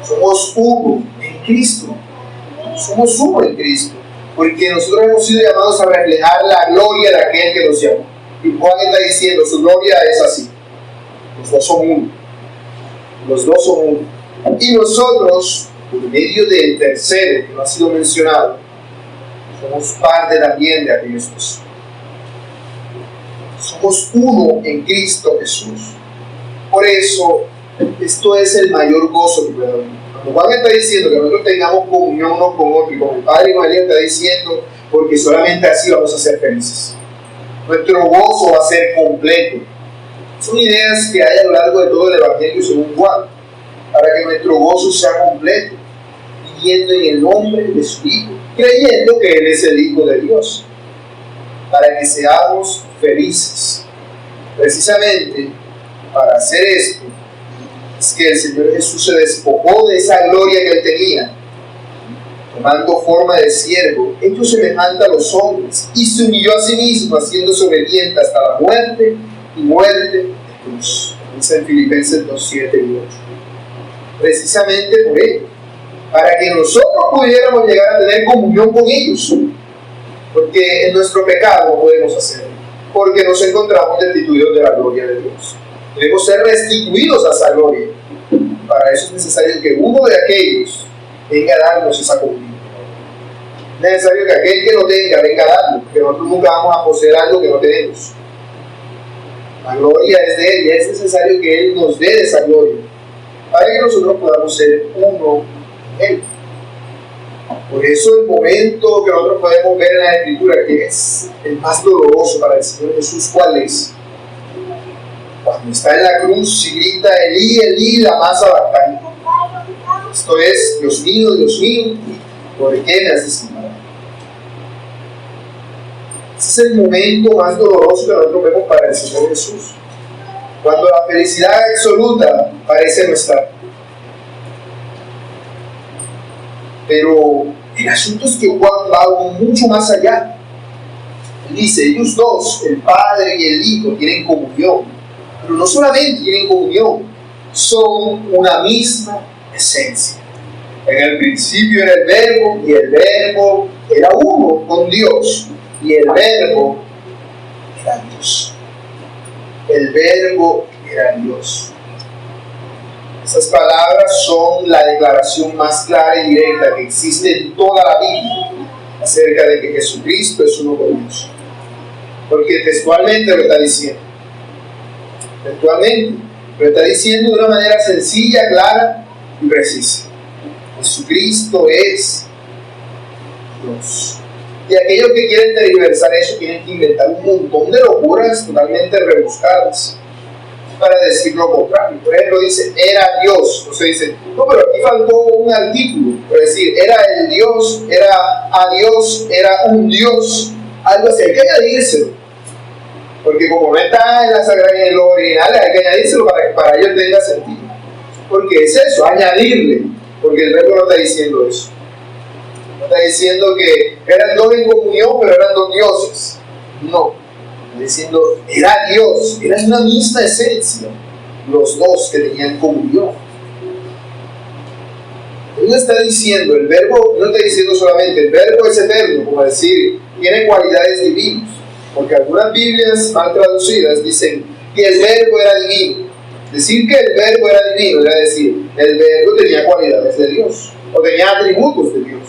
Somos uno en Cristo. Somos uno en Cristo. Porque nosotros hemos sido llamados a reflejar la gloria de aquel que nos llamó. Y Juan está diciendo, su gloria es así. Los dos son uno. Los dos son uno. Y nosotros, por medio del tercero que no ha sido mencionado, somos parte también de aquellos dos. Somos uno en Cristo Jesús. Por eso, esto es el mayor gozo que puede haber. Cuando Juan está diciendo que nosotros tengamos comunión unos con otros, y con el Padre y con el Hijo, está diciendo, porque solamente así vamos a ser felices. Nuestro gozo va a ser completo. Son ideas que hay a lo largo de todo el Evangelio según Juan, para que nuestro gozo sea completo, viviendo en el nombre de su Hijo, creyendo que Él es el Hijo de Dios, para que seamos felices. Precisamente para hacer esto es que el Señor Jesús se despojó de esa gloria que Él tenía, tomando forma de siervo, hecho semejante a los hombres, y se humilló a sí mismo, haciéndose obediente hasta la muerte y muerte de cruz. Dice en Filipenses 2:7 y 8. Precisamente por ello, para que nosotros pudiéramos llegar a tener comunión con ellos, porque en nuestro pecado no podemos hacerlo, porque nos encontramos destituidos de la gloria de Dios. Debemos ser restituidos a esa gloria. Para eso es necesario que uno de aquellos venga a darnos esa comunión. Es necesario que aquel que lo tenga venga a darnos, porque nosotros nunca vamos a poseer algo que no tenemos. La gloria es de Él y es necesario que Él nos dé esa gloria, para que nosotros podamos ser uno en Él. Por eso el momento que nosotros podemos ver en la Escritura, que es el más doloroso para el Señor Jesús, ¿cuál es? Cuando está en la cruz y grita, Elí, Elí, lama sabactani. Esto es, Dios mío, ¿por qué me has desamparado? Ese es el momento más doloroso que nosotros vemos para el Señor Jesús. Cuando la felicidad absoluta parece no estar. Pero el asunto es que Juan va mucho más allá. Él dice, ellos dos, el Padre y el Hijo, tienen comunión. Pero no solamente tienen comunión, son una misma esencia. En el principio era el Verbo, y el Verbo era uno con Dios, y el Verbo era Dios. El Verbo era Dios. Esas palabras son la declaración más clara y directa que existe en toda la Biblia acerca de que Jesucristo es uno con Dios. Porque textualmente lo está diciendo. Textualmente lo está diciendo de una manera sencilla, clara y precisa. Jesucristo es Dios. Y aquellos que quieren tergiversar eso tienen que inventar un montón de locuras totalmente rebuscadas para decir lo contrario. Por ejemplo, dice, era Dios. Entonces dice, no, pero aquí faltó un artículo. Es decir, era el Dios, era a Dios, era un Dios. Algo así, hay que añadírselo. Porque como no está en la Sagrada y en lo original, hay que añadírselo para que para ellos tenga sentido. Porque es eso, añadirle. Porque el verbo no está diciendo eso. No está diciendo que eran dos en comunión, pero eran dos dioses. No. Está diciendo, era Dios, era una misma esencia, los dos que tenían comunión. Él está diciendo, el verbo, no está diciendo solamente, el verbo es eterno, como decir, tiene cualidades divinas. Porque algunas Biblias mal traducidas dicen que el verbo era divino. Decir que el verbo era divino era decir, el verbo tenía cualidades de Dios, o tenía atributos de Dios,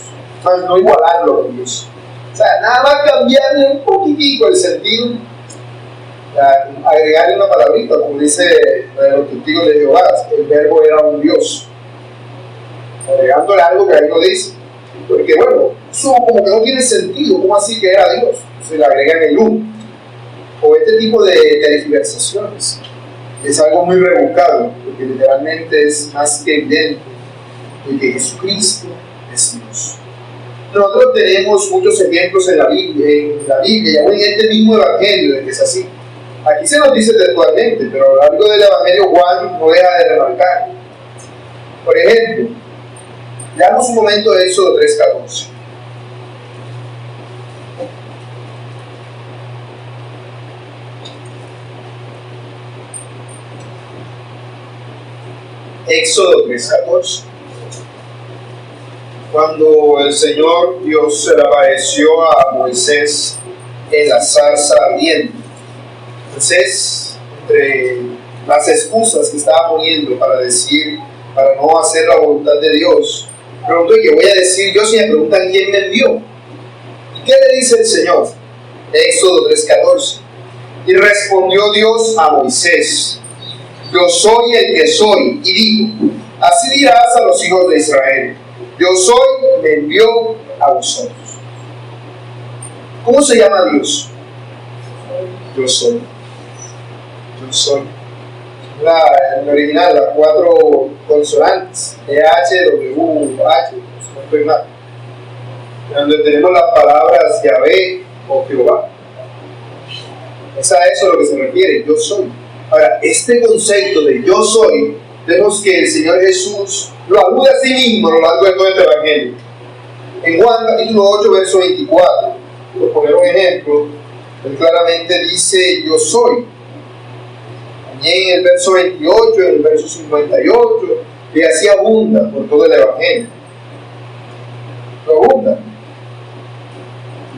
mas no igualarlo con Dios. O sea, nada más cambiarle un poquitico el sentido, agregarle una palabrita, como dice los testigos de Jehová, el verbo era un Dios, agregándole algo que ahí no dice, porque bueno, eso como que no tiene sentido, ¿cómo así que era Dios? Se le agregan el uno, o este tipo de tergiversaciones. Es algo muy rebuscado, porque literalmente es más que evidente de que Jesucristo es Dios. Nosotros tenemos muchos ejemplos en la Biblia y aún en este mismo Evangelio de que es así. Aquí se nos dice textualmente, pero a lo largo del Evangelio Juan no deja de remarcar. Por ejemplo, leamos un momento de Éxodo 3:14. Éxodo 3:14. Cuando el Señor Dios se le apareció a Moisés en la zarza ardiente, Moisés, entre las excusas que estaba poniendo para no hacer la voluntad de Dios, preguntó: ¿qué voy a decir yo si me preguntan quién me envió? ¿Y qué le dice el Señor? Éxodo 3:14. Y respondió Dios a Moisés: yo soy el que soy, y digo, así dirás a los hijos de Israel, yo soy, me envió a vosotros. ¿Cómo se llama Dios? Yo soy. Yo soy. En el original, las 4 consonantes, E-H, W-H, no estoy mal. Donde tenemos las palabras Yahvé o Jehová. Es a eso a lo que se refiere, yo soy. Ahora, este concepto de yo soy, vemos que el Señor Jesús lo alude a sí mismo a lo largo de todo este Evangelio. En Juan capítulo 8, verso 24, por poner un ejemplo, él claramente dice yo soy. También en el verso 28, en el verso 58, y así abunda por todo el Evangelio. No abunda.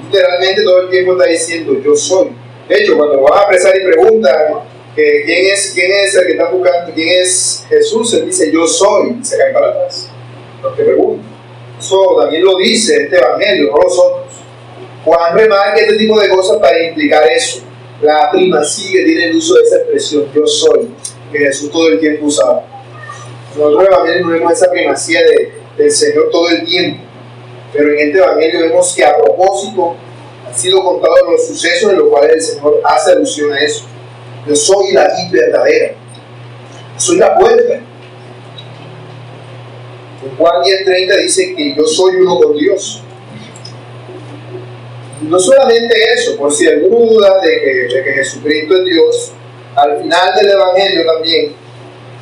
Literalmente todo el tiempo está diciendo yo soy. De hecho, cuando van a apresar y preguntan que quién es el que está buscando, quién es Jesús, él dice yo soy, y se cae para atrás. Los que preguntan. Eso también lo dice este Evangelio, no los otros. Juan remarca este tipo de cosas para implicar eso. La primacía que tiene el uso de esa expresión, yo soy, que Jesús todo el tiempo usaba. Nosotros en el Evangelio no vemos esa primacía del Señor todo el tiempo, pero en este Evangelio vemos que a propósito han sido contados los sucesos en los cuales el Señor hace alusión a eso. Yo soy la vid verdadera, soy la puerta. En Juan 10:30 dice que yo soy uno con Dios. Y no solamente eso, por si alguna duda de que Jesucristo es Dios, al final del Evangelio también,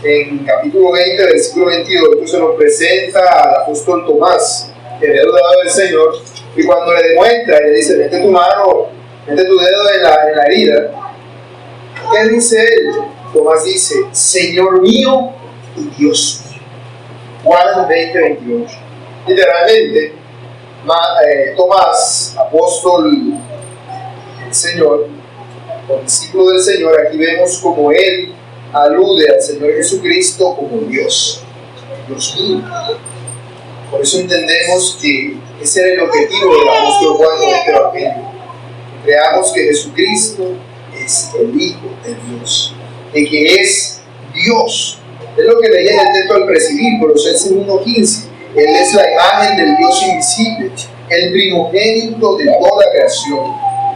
en capítulo 20, versículo 22, se nos presenta al apóstol Tomás, que había dudado del Señor, y cuando le demuestra, le dice: mete tu mano, mete tu dedo en la herida. ¿Qué dice él? Tomás dice: Señor mío y Dios mío. Juan 20:28. Literalmente, Tomás, apóstol del Señor, o discípulo del Señor, aquí vemos como él alude al Señor Jesucristo como Dios mismo. Por eso entendemos que ese era el objetivo del apóstol Juan con este evangelio. Creamos que Jesucristo es el Hijo de Dios, de que es Dios. Es lo que leía en el texto al presidir, Colosenses 1:15. Él es la imagen del Dios invisible, el primogénito de toda creación,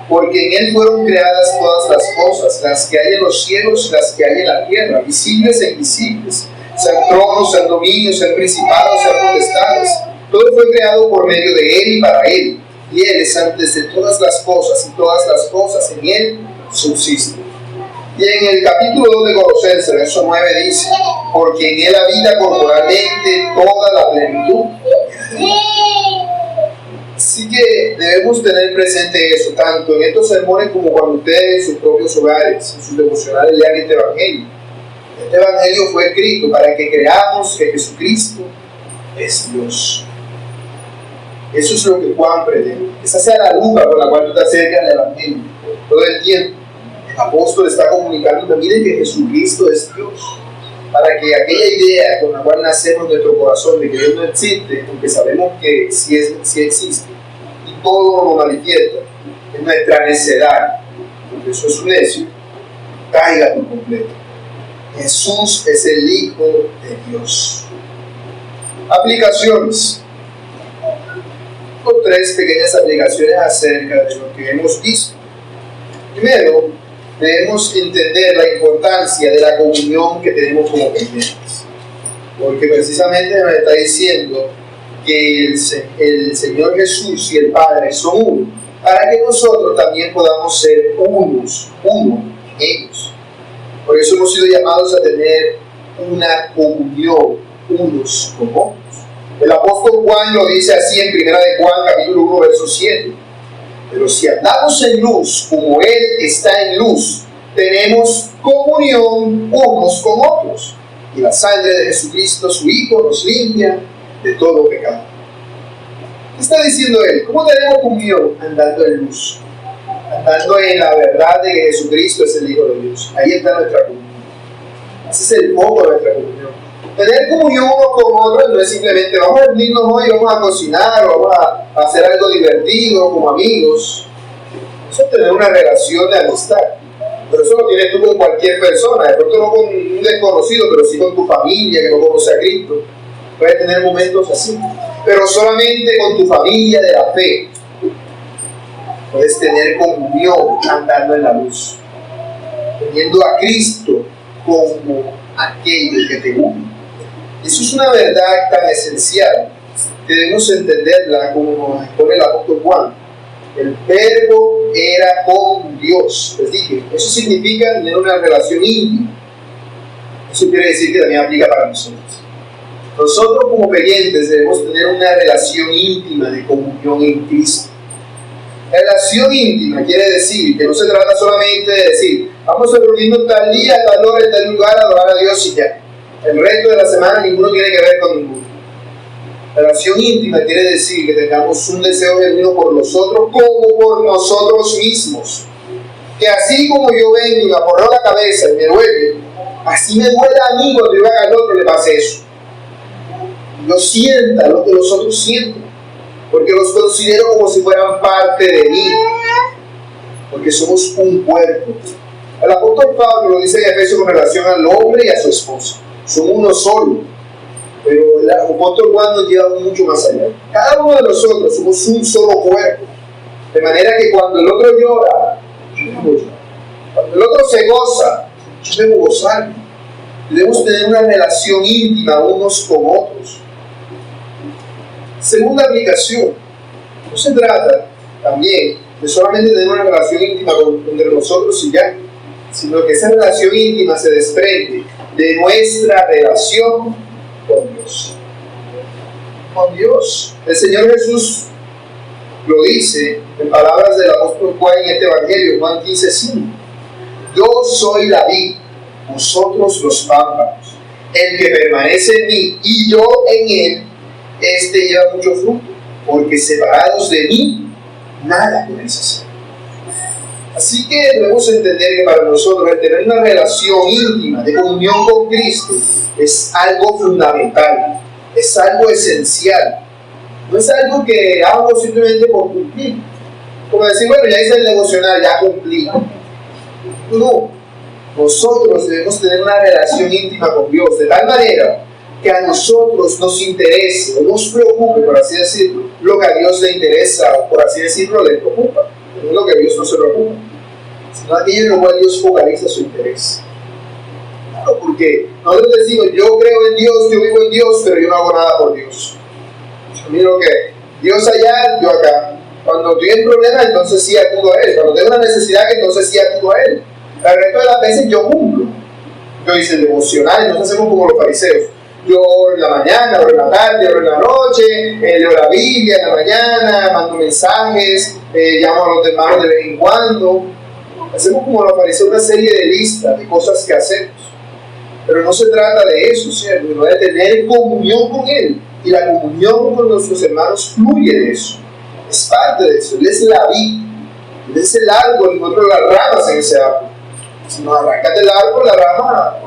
porque en Él fueron creadas todas las cosas, las que hay en los cielos y las que hay en la tierra, visibles e invisibles, sean tronos, sean dominios, sean principados, sean potestades. Todo fue creado por medio de Él y para Él, y Él es antes de todas las cosas, y todas las cosas en Él subsisten. Y en el capítulo 2 de Colosenses, verso 9 dice, porque en Él habita corporalmente toda la plenitud. Así que debemos tener presente eso, tanto en estos sermones como cuando ustedes en sus propios hogares, en sus devocionales lean este evangelio. Este evangelio fue escrito para que creamos que Jesucristo es Dios. Eso es lo que Juan pretende. Esa sea la lupa por la cual tú te acercas al evangelio todo el tiempo. El apóstol está comunicando también que Jesucristo es Dios, para que aquella idea con la cual nacemos en nuestro corazón de que Dios no existe, aunque sabemos que sí existe, y todo lo manifiesta, es nuestra necedad, porque eso es un necio, caiga por completo. Jesús es el Hijo de Dios. Aplicaciones. Tengo 3 pequeñas aplicaciones acerca de lo que hemos visto. Primero, debemos entender la importancia de la comunión que tenemos como creyentes, porque precisamente nos está diciendo que el Señor Jesús y el Padre son uno, para que nosotros también podamos ser uno en ellos. Por eso hemos sido llamados a tener una comunión unos con otros. El apóstol Juan lo dice así en 1 Juan capítulo 1 verso 7. Pero si andamos en luz, como Él está en luz, tenemos comunión unos con otros. Y la sangre de Jesucristo, su Hijo, nos limpia de todo pecado. ¿Qué está diciendo Él? ¿Cómo tenemos comunión? Andando en luz. Andando en la verdad de que Jesucristo es el Hijo de Dios. Ahí está nuestra comunión. Ese es el foco de nuestra comunión. Tener comunión uno con otro no es simplemente vamos a reunirnos hoy, vamos a cocinar, o vamos a hacer algo divertido como amigos. Eso es tener una relación de amistad. Pero eso lo tienes tú con cualquier persona, de pronto no con un desconocido, pero sí con tu familia que no conoce a Cristo. Puedes tener momentos así. Pero solamente con tu familia de la fe puedes tener comunión andando en la luz, teniendo a Cristo como aquello que te une. Eso es una verdad tan esencial que debemos entenderla como nos expone el apóstol Juan. El verbo era con Dios. Les dije, eso significa tener una relación íntima. Eso quiere decir que también aplica para nosotros. Nosotros como creyentes debemos tener una relación íntima de comunión en Cristo. Relación íntima quiere decir que no se trata solamente de decir vamos a reunirnos tal día, tal hora, en tal lugar, a adorar a Dios y ya. El resto de la semana ninguno tiene que ver con ninguno. Relación íntima quiere decir que tengamos un deseo genuino por los otros como por nosotros mismos. Que así como yo vengo y me aporreo la cabeza y me duele, así me duele a mí cuando yo haga al otro le pase eso. Yo sienta lo que los otros sienten, porque los considero como si fueran parte de mí, porque somos un cuerpo. El apóstol Pablo lo dice en Efesios con relación al hombre y a su esposa. Son uno solo, pero el apóstol Juan nos lleva mucho más allá. Cada uno de nosotros somos un solo cuerpo, de manera que cuando el otro llora, yo debo llorar. Cuando el otro se goza, yo debo gozarme. Debemos tener una relación íntima unos con otros. Segunda aplicación, no se trata también de solamente tener una relación íntima entre nosotros y ya, sino que esa relación íntima se desprende de nuestra relación con Dios. Con Dios. El Señor Jesús lo dice en palabras del apóstol Juan en este evangelio, Juan 15:5. Yo soy la vid, vosotros los pámpanos. El que permanece en mí y yo en él, este lleva mucho fruto, porque separados de mí, nada podéis hacer. Así que debemos entender que para nosotros el tener una relación íntima de comunión con Cristo es algo fundamental, es algo esencial. No es algo que hago simplemente por cumplir. Como decir, bueno, ya hice el devocional, ya cumplí. No, nosotros debemos tener una relación íntima con Dios, de tal manera que a nosotros nos interese o nos preocupe, por así decirlo, lo que a Dios le interesa o por así decirlo le preocupa. No es lo que a Dios no se preocupa, sino aquello en lo cual Dios focaliza su interés. Claro, porque nosotros decimos, yo creo en Dios, yo vivo en Dios, pero yo no hago nada por Dios. Yo miro que Dios allá, yo acá. Cuando estoy en problema, entonces sí acudo a Él. Cuando tengo una necesidad, entonces sí acudo a Él. El resto de las veces yo cumplo. Yo hice el devocional, entonces hacemos como los fariseos. Yo oro en la mañana, oro en la tarde, oro en la noche, leo la Biblia en la mañana, mando mensajes, llamo a los hermanos de vez en cuando. Hacemos como los fariseos una serie de listas de cosas que hacemos. Pero no se trata de eso, ¿cierto? Sino de tener comunión con Él. Y la comunión con nuestros hermanos fluye de eso. Es parte de eso. Él es la vid, Él es el árbol y nosotros las ramas en ese árbol. Si nos arrancas del árbol, la rama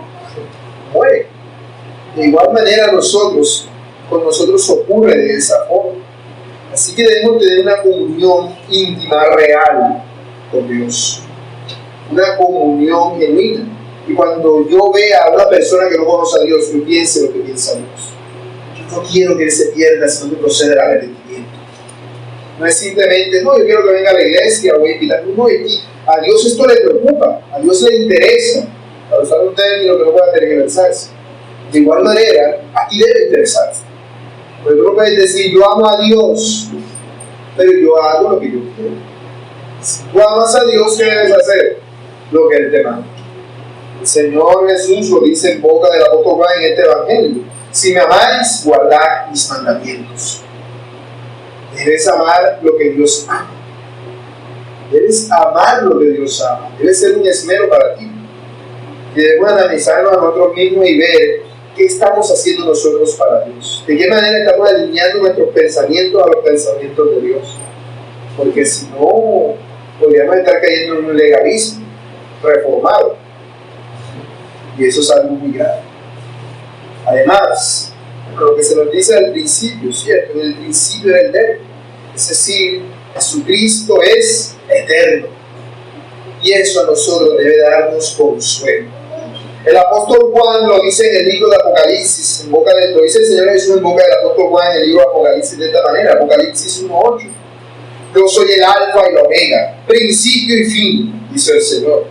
muere. De igual manera con nosotros ocurre de esa forma. Así que debemos tener una comunión íntima, real con Dios. Una comunión genuina. Y cuando yo vea a una persona que no conoce a Dios, yo piense lo que piensa Dios. Yo no quiero que Él se pierda, sino que proceda al arrepentimiento. No es simplemente, no, yo quiero que venga a la iglesia, voy a invitar. No, a Dios esto le preocupa, a Dios le interesa. Para usar un término que no pueda tergiversarse. De igual manera, a ti debe interesarse. Porque tú no puedes decir, yo amo a Dios, pero yo hago lo que yo quiero. Si tú amas a Dios, ¿qué debes hacer? Lo que Él te manda. El Señor Jesús lo dice en boca del apóstol Juan en este evangelio. Si me amáis, guardad mis mandamientos. Debes amar lo que Dios ama. Debes amar lo que Dios ama. Debe ser un esmero para ti. Y debemos analizarnos a nosotros mismos y ver qué estamos haciendo nosotros para Dios. De qué manera estamos alineando nuestros pensamientos a los pensamientos de Dios. Porque si no, podríamos estar cayendo en un legalismo reformado. Y eso es algo muy grave. Además, lo que se nos dice al principio, ¿cierto? En el principio era el verbo. Es decir, Jesucristo es eterno. Y eso a nosotros debe darnos consuelo. El apóstol Juan lo dice en el libro de Apocalipsis, lo dice el Señor Jesús en boca del apóstol Juan en el libro de Apocalipsis de esta manera, Apocalipsis 1:8. Yo soy el alfa y la omega, principio y fin, dice el Señor.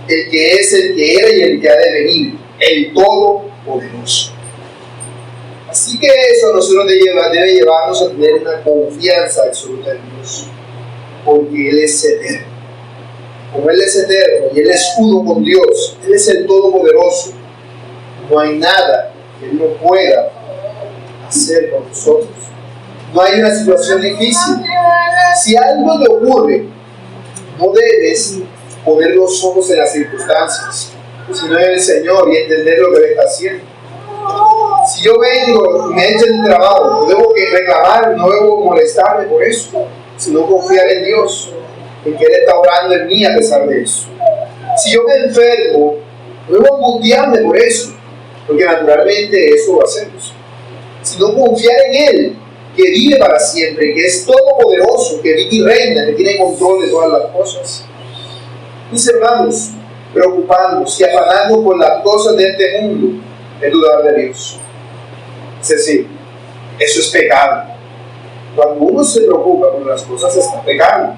El que es, el que era y el que ha de venir, el Todopoderoso. Así que eso a nosotros debe llevarnos a tener una confianza absoluta en Dios, porque Él es eterno. Como Él es eterno y Él es uno con Dios, Él es el Todopoderoso, no hay nada que Él no pueda hacer con nosotros. No hay una situación difícil. Si algo te ocurre, no debes poner los ojos en las circunstancias, sino en el Señor y entender lo que Él está haciendo. Si yo vengo y me echan el trabajo, no debo reclamar, no debo molestarme por eso, sino confiar en Dios, en que Él está obrando en mí a pesar de eso. Si yo me enfermo, no debo angustiarme por eso, porque naturalmente eso lo hacemos, sino confiar en Él, que vive para siempre, que es todopoderoso, que vive y reina, que tiene control de todas las cosas. Mis hermanos, preocupados y afanando por las cosas de este mundo, es dudar de Dios. Es decir, eso es pecado. Cuando uno se preocupa por las cosas, está pecando.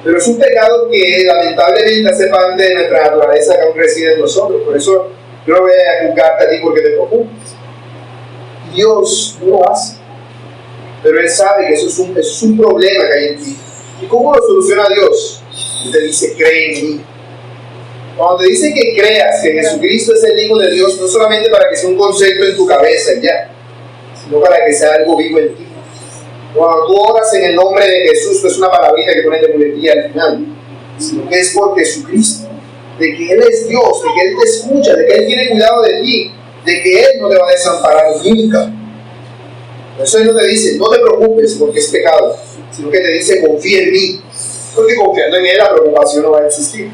Pero es un pecado que lamentablemente hace parte de nuestra naturaleza que aún reside en nosotros. Por eso yo no voy a juzgarte a ti porque te preocupes. Dios no lo hace. Pero Él sabe que eso es un problema que hay en ti. ¿Y cómo lo soluciona Dios? Él te dice, cree en mí. Cuando te dice que creas que Jesucristo es el Hijo de Dios, no solamente para que sea un concepto en tu cabeza ya, sino para que sea algo vivo en ti. Cuando tú oras en el nombre de Jesús, no es una palabrita que pones de muletilla al final, sino que es por Jesucristo, de que Él es Dios, de que Él te escucha, de que Él tiene cuidado de ti, de que Él no te va a desamparar nunca. Por eso Él no te dice, no te preocupes porque es pecado, sino que te dice, confía en mí, porque confiando en Él la preocupación no va a existir.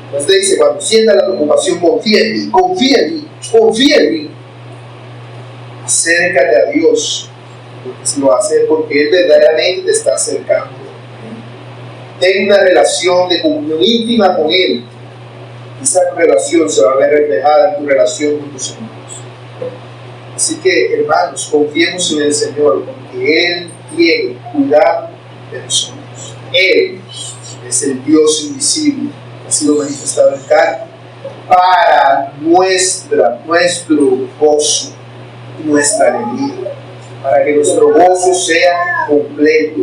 Entonces te dice, cuando sientas la preocupación, confía en mí, confía en mí, confía en mí. Acércate a Dios, porque si lo haces porque Él verdaderamente te está acercando. Ten una relación de comunión íntima con Él. Esa relación se va a ver reflejada en tu relación con tus hermanos. Así que, hermanos, confiemos en el Señor, porque Él tiene cuidado de nosotros. Él es el Dios invisible, que ha sido manifestado en carne, para nuestro gozo y nuestra alegría, para que nuestro gozo sea completo